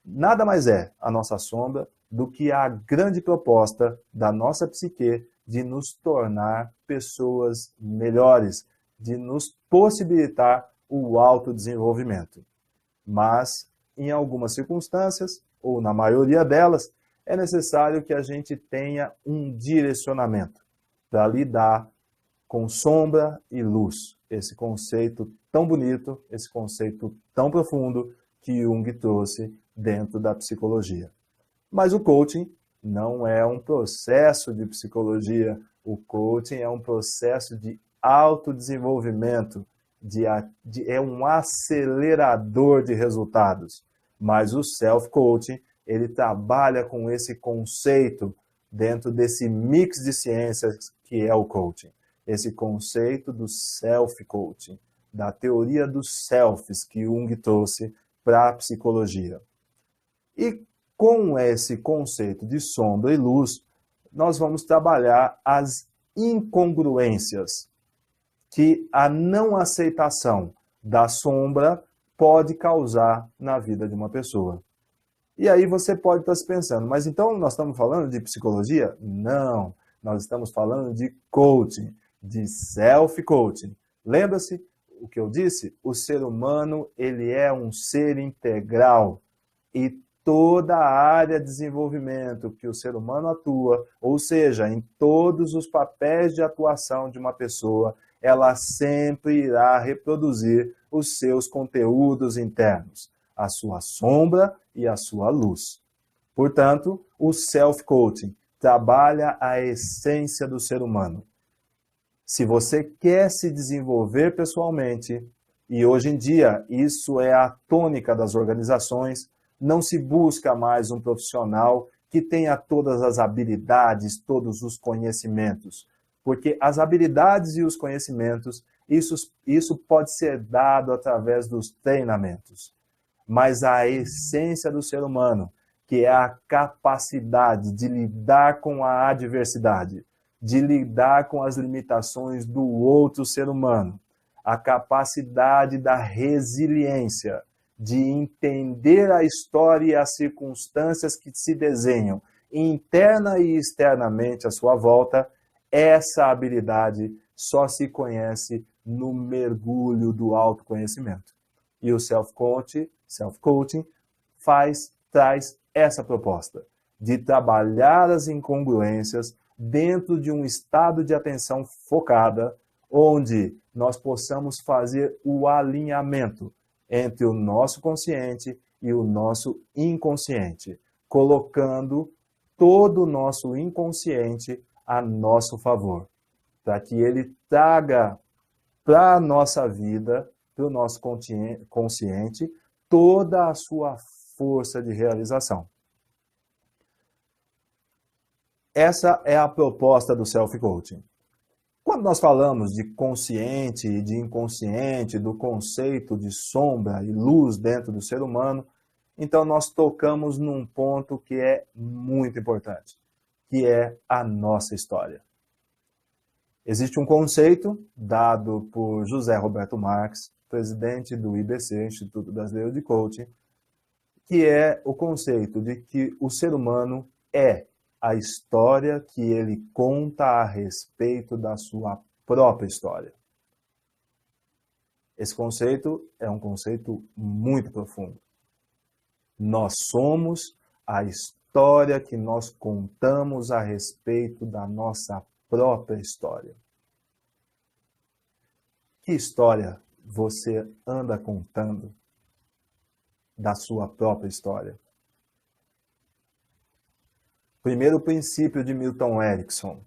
[SPEAKER 1] nada mais é a nossa sombra do que a grande proposta da nossa psique de nos tornar pessoas melhores, de nos possibilitar o autodesenvolvimento. Mas, em algumas circunstâncias, ou na maioria delas, é necessário que a gente tenha um direcionamento para lidar com sombra e luz. Esse conceito tão bonito, esse conceito tão profundo que Jung trouxe dentro da psicologia. Mas o coaching não é um processo de psicologia. O coaching é um processo de autodesenvolvimento, é um acelerador de resultados. Mas o self-coaching, ele trabalha com esse conceito dentro desse mix de ciências que é o coaching. Esse conceito do self-coaching, da teoria dos selfies que Jung trouxe para a psicologia. E com esse conceito de sombra e luz, nós vamos trabalhar as incongruências que a não aceitação da sombra pode causar na vida de uma pessoa. E aí você pode estar se pensando, mas então nós estamos falando de psicologia? Não, nós estamos falando de coaching, de self-coaching. Lembra-se o que eu disse? O ser humano, ele é um ser integral e toda a área de desenvolvimento que o ser humano atua, ou seja, em todos os papéis de atuação de uma pessoa, ela sempre irá reproduzir os seus conteúdos internos, a sua sombra e a sua luz. Portanto, o self-coaching trabalha a essência do ser humano. Se você quer se desenvolver pessoalmente, e hoje em dia isso é a tônica das organizações, não se busca mais um profissional que tenha todas as habilidades, todos os conhecimentos. Porque as habilidades e os conhecimentos, isso pode ser dado através dos treinamentos. Mas a essência do ser humano, que é a capacidade de lidar com a adversidade, de lidar com as limitações do outro ser humano, a capacidade da resiliência, de entender a história e as circunstâncias que se desenham interna e externamente à sua volta, essa habilidade só se conhece no mergulho do autoconhecimento. E o self-coaching traz essa proposta de trabalhar as incongruências dentro de um estado de atenção focada, onde nós possamos fazer o alinhamento entre o nosso consciente e o nosso inconsciente, colocando todo o nosso inconsciente a nosso favor, para que ele traga para a nossa vida, para o nosso consciente, toda a sua força de realização. Essa é a proposta do self-coaching. Quando nós falamos de consciente e de inconsciente, do conceito de sombra e luz dentro do ser humano, então nós tocamos num ponto que é muito importante, que é a nossa história. Existe um conceito dado por José Roberto Marx, presidente do IBC, Instituto Brasileiro de Coaching, que é o conceito de que o ser humano é a história que ele conta a respeito da sua própria história. Esse conceito é um conceito muito profundo. Nós somos a história que nós contamos a respeito da nossa própria história. Que história você anda contando da sua própria história? Primeiro princípio de Milton Erickson.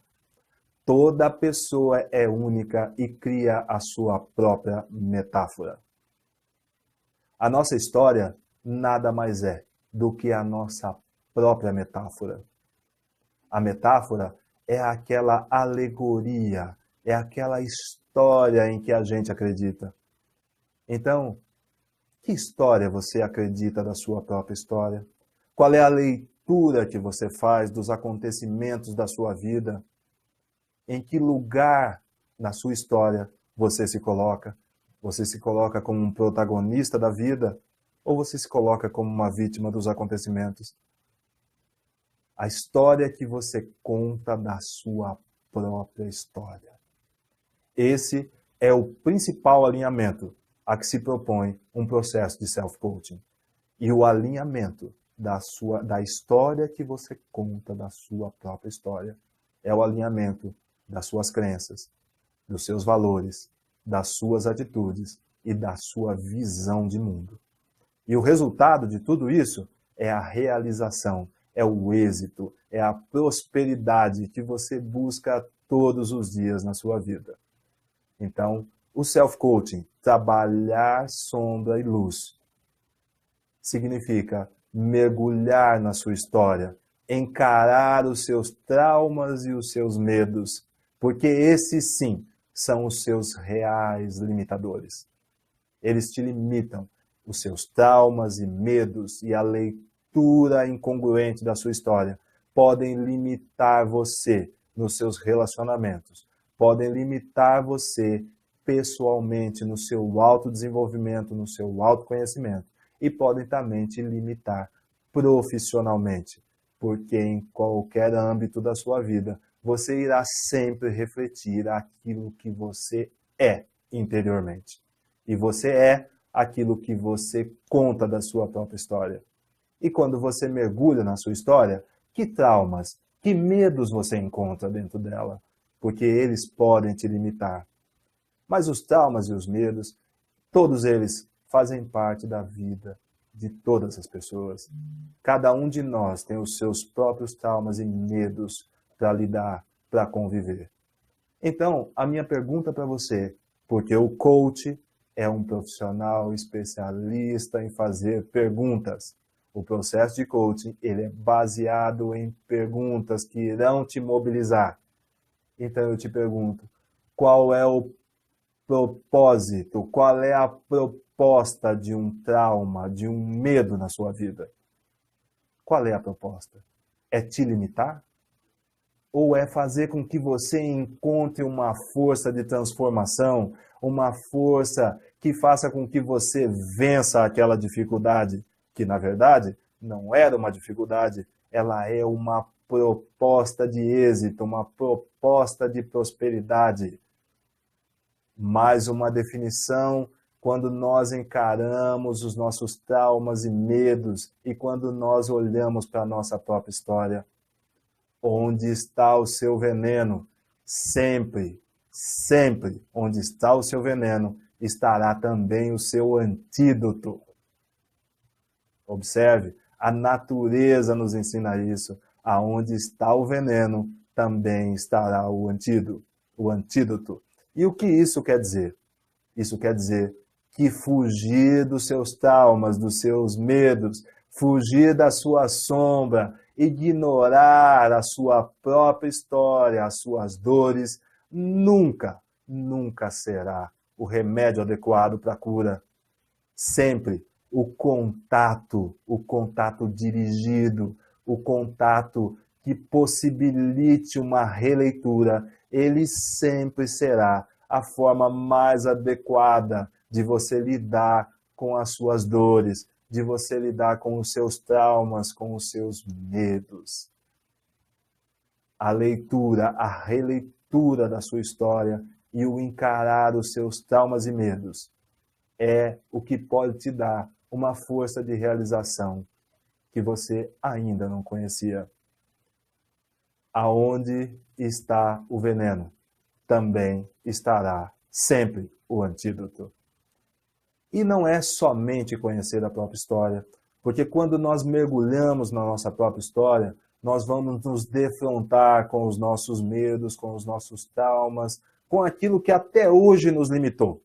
[SPEAKER 1] Toda pessoa é única e cria a sua própria metáfora. A nossa história nada mais é do que a nossa própria metáfora. A metáfora é aquela alegoria, é aquela história em que a gente acredita. Então, Que história você acredita da sua própria história? Qual é a leitura que você faz dos acontecimentos da sua vida? Em que lugar na sua história você se coloca? Você se coloca como um protagonista da vida ou você se coloca como uma vítima dos acontecimentos? A história que você conta da sua própria história. Esse é o principal alinhamento a que se propõe um processo de self-coaching. E o alinhamento da história que você conta da sua própria história é o alinhamento das suas crenças, dos seus valores, das suas atitudes e da sua visão de mundo. E o resultado de tudo isso é a realização, é o êxito, é a prosperidade que você busca todos os dias na sua vida. Então, o self-coaching, trabalhar sombra e luz, significa mergulhar na sua história, encarar os seus traumas e os seus medos, porque esses sim são os seus reais limitadores. Eles te limitam, os seus traumas e medos e a leitura incongruente da sua história podem limitar você nos seus relacionamentos, podem limitar você pessoalmente no seu autodesenvolvimento, no seu autoconhecimento e podem também te limitar profissionalmente, porque em qualquer âmbito da sua vida você irá sempre refletir aquilo que você é interiormente. E você é aquilo que você conta da sua própria história. E quando você mergulha na sua história, que traumas, que medos você encontra dentro dela? Porque eles podem te limitar. Mas os traumas e os medos, todos eles fazem parte da vida de todas as pessoas. Cada um de nós tem os seus próprios traumas e medos para lidar, para conviver. Então, a minha pergunta para você, porque o coach é um profissional especialista em fazer perguntas. O processo de coaching, ele é baseado em perguntas que irão te mobilizar. Então eu te pergunto, qual é o propósito, qual é a proposta de um trauma, de um medo na sua vida? Qual é a proposta? É te limitar? Ou é fazer com que você encontre uma força de transformação, uma força que faça com que você vença aquela dificuldade, que na verdade não era uma dificuldade, ela é uma proposta de êxito, uma proposta de prosperidade. Mais uma definição, quando nós encaramos os nossos traumas e medos e quando nós olhamos para a nossa própria história. Onde está o seu veneno? Sempre, sempre, onde está o seu veneno, estará também o seu antídoto. Observe, a natureza nos ensina isso. Aonde está o veneno, também estará o antídoto. E o que isso quer dizer? Isso quer dizer que fugir dos seus traumas, dos seus medos, fugir da sua sombra, ignorar a sua própria história, as suas dores, nunca, nunca será o remédio adequado para a cura. Sempre o contato dirigido, o contato que possibilite uma releitura, ele sempre será a forma mais adequada de você lidar com as suas dores, de você lidar com os seus traumas, com os seus medos. A leitura, a releitura da sua história e o encarar os seus traumas e medos é o que pode te dar uma força de realização que você ainda não conhecia. Aonde está o veneno, também estará sempre o antídoto. E não é somente conhecer a própria história, porque quando nós mergulhamos na nossa própria história, nós vamos nos defrontar com os nossos medos, com os nossos traumas, com aquilo que até hoje nos limitou.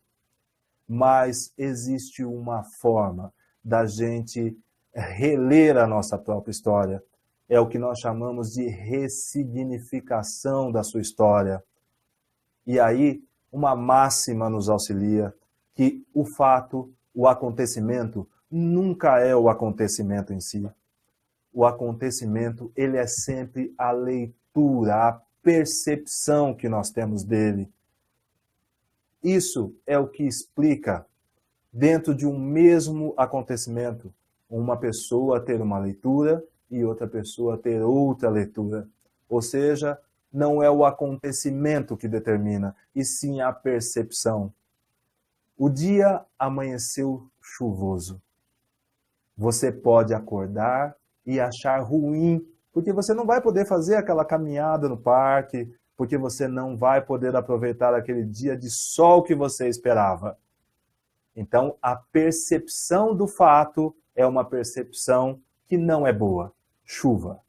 [SPEAKER 1] Mas existe uma forma da gente reler a nossa própria história. É o que nós chamamos de ressignificação da sua história. E aí, uma máxima nos auxilia, que o fato, O acontecimento nunca é o acontecimento em si. O acontecimento, ele é sempre a leitura, a percepção que nós temos dele. Isso é o que explica, dentro de um mesmo acontecimento, uma pessoa ter uma leitura e outra pessoa ter outra leitura. Ou seja, não é o acontecimento que determina, e sim a percepção. O dia amanheceu chuvoso. Você pode acordar e achar ruim, porque você não vai poder fazer aquela caminhada no parque, porque você não vai poder aproveitar aquele dia de sol que você esperava. Então, a percepção do fato é uma percepção que não é boa. Chuva.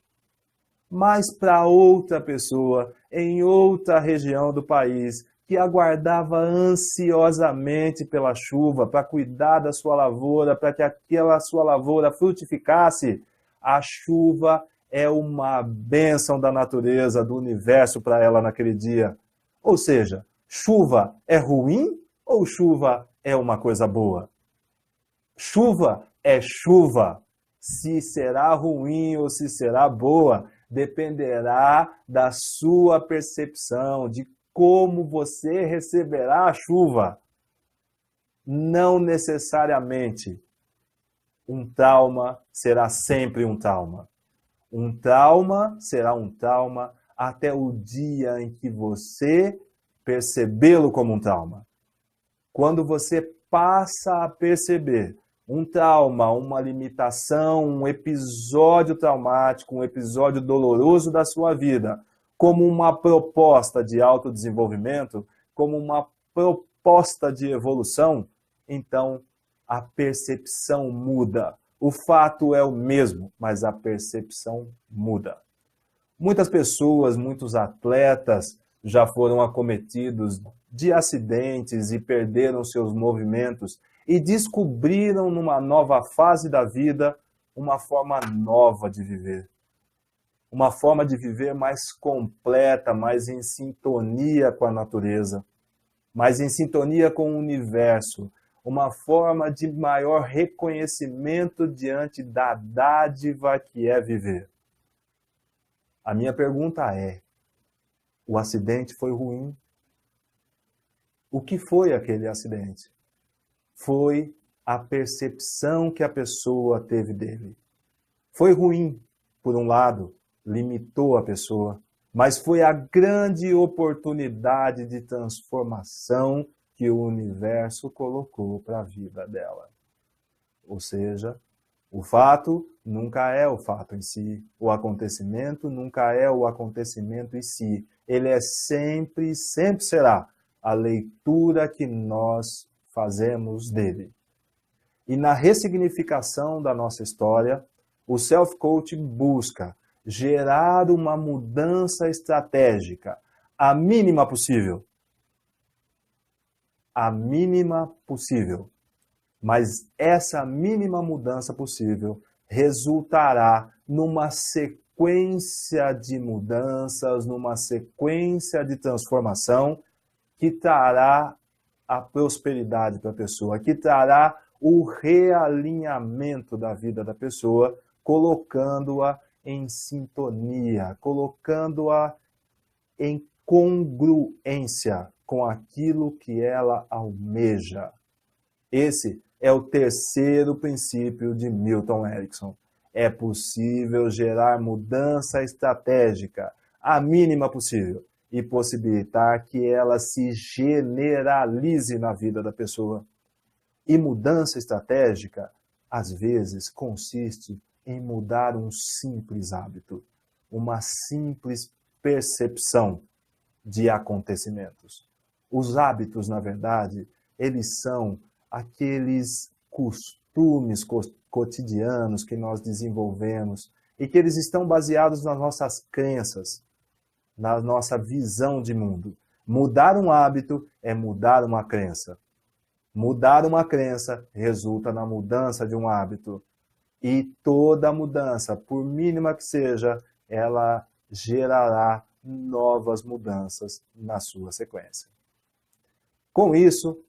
[SPEAKER 1] Mas para outra pessoa, em outra região do país, que aguardava ansiosamente pela chuva, para cuidar da sua lavoura, para que aquela sua lavoura frutificasse, a chuva é uma bênção da natureza, do universo para ela naquele dia. Ou seja, chuva é ruim ou chuva é uma coisa boa? Chuva é chuva. Se será ruim ou se será boa, dependerá da sua percepção, de como você receberá a chuva. Não necessariamente um trauma será sempre um trauma. Um trauma será um trauma até o dia em que você percebê-lo como um trauma. Quando você passa a perceber um trauma, uma limitação, um episódio traumático, um episódio doloroso da sua vida, como uma proposta de autodesenvolvimento, como uma proposta de evolução, então a percepção muda. O fato é o mesmo, mas a percepção muda. Muitas pessoas, muitos atletas já foram acometidos de acidentes e perderam seus movimentos e descobriram numa nova fase da vida uma forma nova de viver. Uma forma de viver mais completa, mais em sintonia com a natureza, mais em sintonia com o universo, uma forma de maior reconhecimento diante da dádiva que é viver. A minha pergunta é: o acidente foi ruim? O que foi aquele acidente? Foi a percepção que a pessoa teve dele. Foi ruim, por um lado, limitou a pessoa, mas foi a grande oportunidade de transformação que o universo colocou para a vida dela. Ou seja, o fato nunca é o fato em si, o acontecimento nunca é o acontecimento em si. Ele é sempre, sempre será a leitura que nós fazemos dele. E na ressignificação da nossa história, o self-coaching busca gerar uma mudança estratégica, a mínima possível. A mínima possível. Mas essa mínima mudança possível resultará numa sequência de mudanças, numa sequência de transformação que trará a prosperidade para a pessoa, que trará o realinhamento da vida da pessoa, colocando-a em sintonia, colocando-a em congruência com aquilo que ela almeja. Esse é o terceiro princípio de Milton Erickson. É possível gerar mudança estratégica, a mínima possível, e possibilitar que ela se generalize na vida da pessoa. E mudança estratégica, às vezes, consiste em mudar um simples hábito, uma simples percepção de acontecimentos. Os hábitos, na verdade, eles são aqueles costumes cotidianos que nós desenvolvemos e que eles estão baseados nas nossas crenças, na nossa visão de mundo. Mudar um hábito é mudar uma crença. Mudar uma crença resulta na mudança de um hábito. E toda mudança, por mínima que seja, ela gerará novas mudanças na sua sequência. Com isso,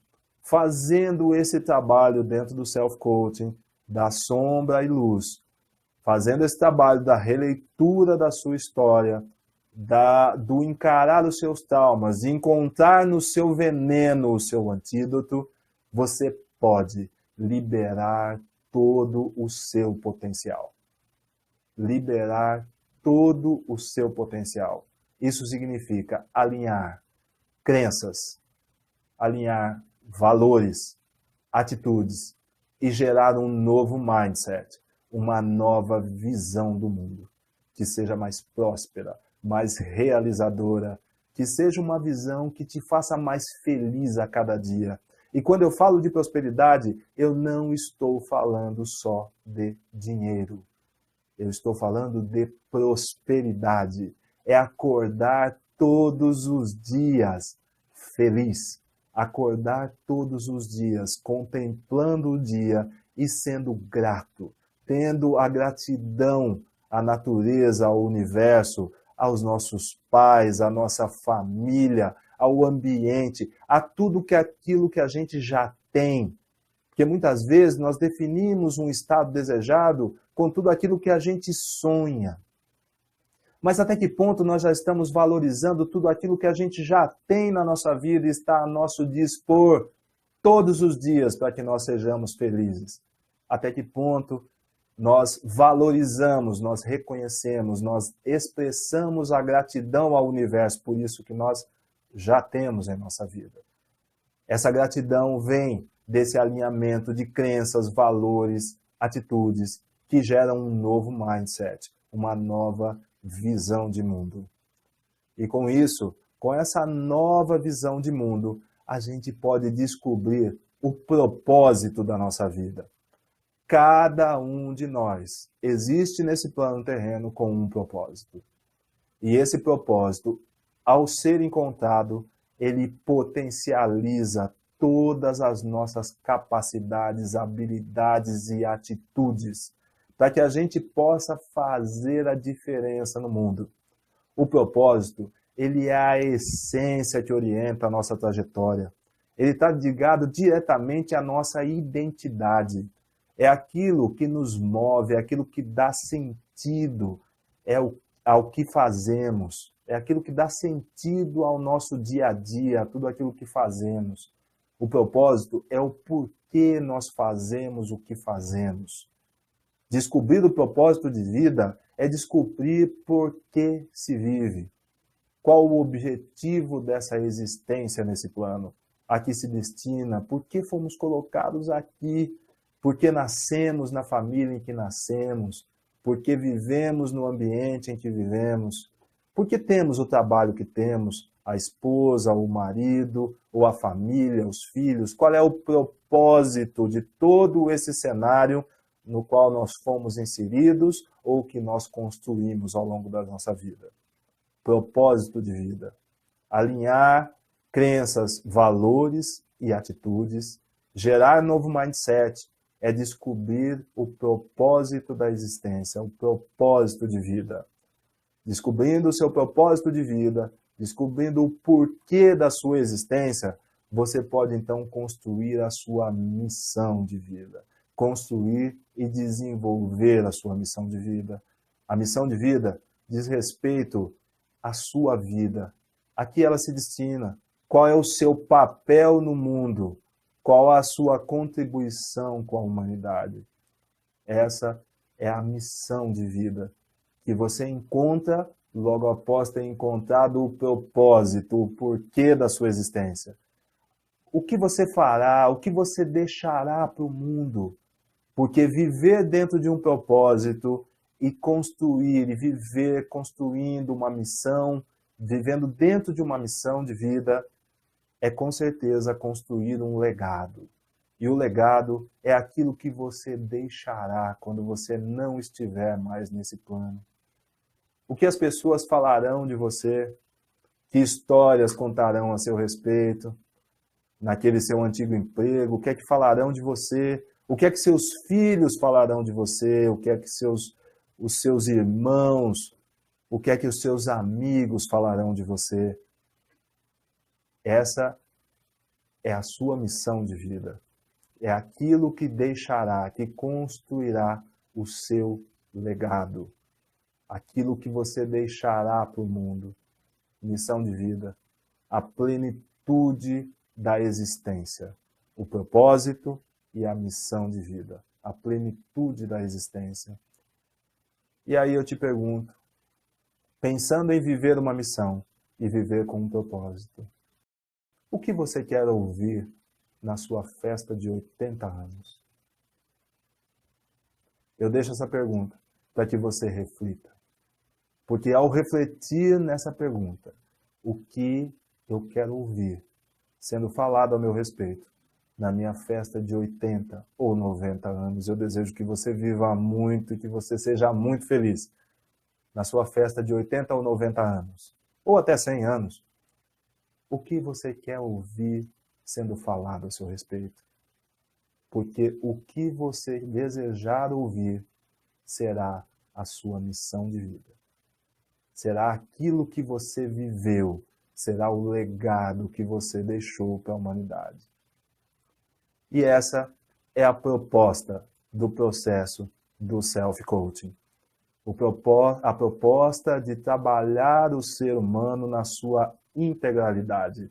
[SPEAKER 1] fazendo esse trabalho dentro do self-coaching, da sombra e luz, fazendo esse trabalho da releitura da sua história, do encarar os seus traumas, de encontrar no seu veneno o seu antídoto, você pode liberar todo o seu potencial. Liberar todo o seu potencial. Isso significa alinhar crenças, alinhar valores, atitudes e gerar um novo mindset, uma nova visão do mundo, que seja mais próspera, mais realizadora, que seja uma visão que te faça mais feliz a cada dia. E quando eu falo de prosperidade, eu não estou falando só de dinheiro. Eu estou falando de prosperidade. É acordar todos os dias feliz. Acordar todos os dias contemplando o dia e sendo grato. Tendo a gratidão à natureza, ao universo, aos nossos pais, à nossa família, ao ambiente, a tudo aquilo que a gente já tem. Porque muitas vezes nós definimos um estado desejado com tudo aquilo que a gente sonha. Mas até que ponto nós já estamos valorizando tudo aquilo que a gente já tem na nossa vida e está a nosso dispor todos os dias para que nós sejamos felizes? Até que ponto nós valorizamos, nós reconhecemos, nós expressamos a gratidão ao universo por isso que nós já temos em nossa vida. Essa gratidão vem desse alinhamento de crenças, valores, atitudes que geram um novo mindset, uma nova visão de mundo. E com isso, com essa nova visão de mundo, a gente pode descobrir o propósito da nossa vida. Cada um de nós existe nesse plano terreno com um propósito. E esse propósito, ao ser encontrado, ele potencializa todas as nossas capacidades, habilidades e atitudes para que a gente possa fazer a diferença no mundo. O propósito, ele é a essência que orienta a nossa trajetória. Ele está ligado diretamente à nossa identidade. É aquilo que nos move, é aquilo que dá sentido ao que fazemos. É aquilo que dá sentido ao nosso dia a dia, a tudo aquilo que fazemos. O propósito é o porquê nós fazemos o que fazemos. Descobrir o propósito de vida é descobrir por que se vive. Qual o objetivo dessa existência nesse plano? A que se destina? Por que fomos colocados aqui? Por que nascemos na família em que nascemos? Por que vivemos no ambiente em que vivemos? Por que temos o trabalho que temos? A esposa, o marido, ou a família, os filhos? Qual é o propósito de todo esse cenário no qual nós fomos inseridos ou que nós construímos ao longo da nossa vida? Propósito de vida. Alinhar crenças, valores e atitudes, gerar novo mindset, é descobrir o propósito da existência, o propósito de vida. Descobrindo o seu propósito de vida, descobrindo o porquê da sua existência, você pode então construir a sua missão de vida. Construir e desenvolver a sua missão de vida. A missão de vida diz respeito à sua vida. A que ela se destina? Qual é o seu papel no mundo? Qual a sua contribuição com a humanidade? Essa é a missão de vida que você encontra logo após ter encontrado o propósito, o porquê da sua existência. O que você fará, o que você deixará para o mundo? Porque viver dentro de um propósito e construir, e viver construindo uma missão, vivendo dentro de uma missão de vida, é com certeza construir um legado. E o legado é aquilo que você deixará quando você não estiver mais nesse plano. O que as pessoas falarão de você, que histórias contarão a seu respeito, naquele seu antigo emprego, o que é que falarão de você, o que é que seus filhos falarão de você, o que é que os seus irmãos, o que é que os seus amigos falarão de você. Essa é a sua missão de vida. É aquilo que deixará, que construirá o seu legado. Aquilo que você deixará para o mundo. Missão de vida. A plenitude da existência. O propósito e a missão de vida. A plenitude da existência. E aí eu te pergunto, pensando em viver uma missão e viver com um propósito, o que você quer ouvir na sua festa de 80 anos? Eu deixo essa pergunta para que você reflita. Porque ao refletir nessa pergunta, o que eu quero ouvir sendo falado a meu respeito na minha festa de 80 ou 90 anos, eu desejo que você viva muito e que você seja muito feliz na sua festa de 80 ou 90 anos, ou até 100 anos. O que você quer ouvir sendo falado a seu respeito? Porque o que você desejar ouvir será a sua missão de vida. Será aquilo que você viveu, será o legado que você deixou para a humanidade. E essa é a proposta do processo do Self-Coaching. A proposta de trabalhar o ser humano na sua integralidade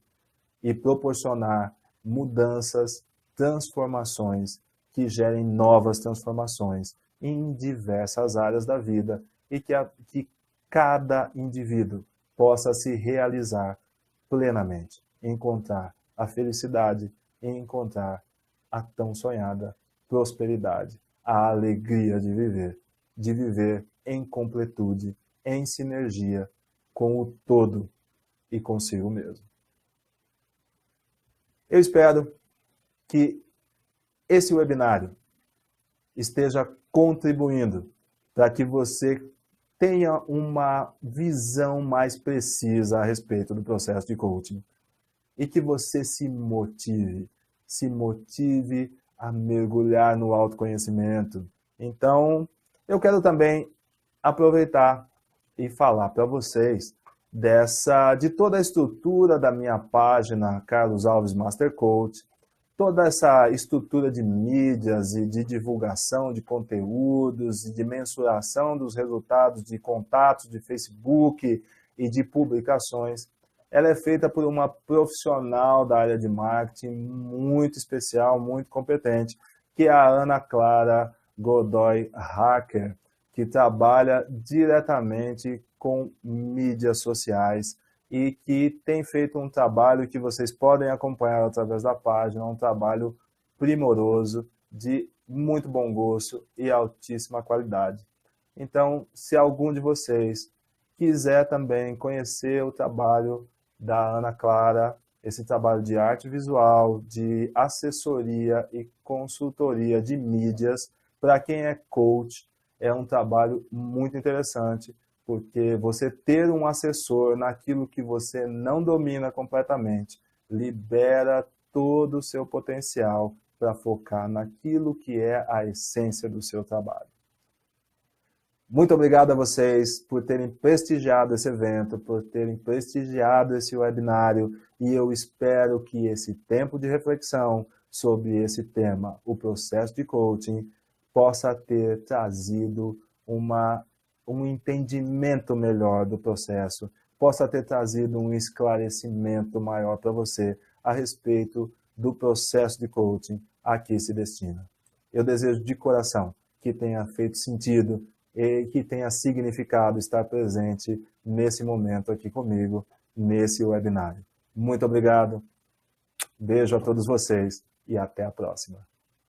[SPEAKER 1] e proporcionar mudanças, transformações que gerem novas transformações em diversas áreas da vida e que cada indivíduo possa se realizar plenamente, encontrar a felicidade e encontrar a tão sonhada prosperidade, a alegria de viver em completude, em sinergia com o todo e consigo mesmo. Eu espero que esse webinário esteja contribuindo para que você tenha uma visão mais precisa a respeito do processo de coaching e que você se motive a mergulhar no autoconhecimento. Então, eu quero também aproveitar e falar para vocês de toda a estrutura da minha página Carlos Alves Master Coach, toda essa estrutura de mídias e de divulgação de conteúdos e de mensuração dos resultados de contatos de Facebook e de publicações. Ela é feita por uma profissional da área de marketing muito especial, muito competente, que é a Ana Clara Godoy Hacker, que trabalha diretamente com mídias sociais e que tem feito um trabalho que vocês podem acompanhar através da página, um trabalho primoroso, de muito bom gosto e altíssima qualidade. Então, se algum de vocês quiser também conhecer o trabalho da Ana Clara, esse trabalho de arte visual, de assessoria e consultoria de mídias, para quem é coach, é um trabalho muito interessante, porque você ter um assessor naquilo que você não domina completamente, libera todo o seu potencial para focar naquilo que é a essência do seu trabalho. Muito obrigado a vocês por terem prestigiado esse evento, por terem prestigiado esse webinário, e eu espero que esse tempo de reflexão sobre esse tema, o processo de coaching, possa ter trazido um entendimento melhor do processo, possa ter trazido um esclarecimento maior para você a respeito do processo de coaching a que se destina. Eu desejo de coração que tenha feito sentido e que tenha significado estar presente nesse momento aqui comigo, nesse webinário. Muito obrigado, beijo a todos vocês e até a próxima.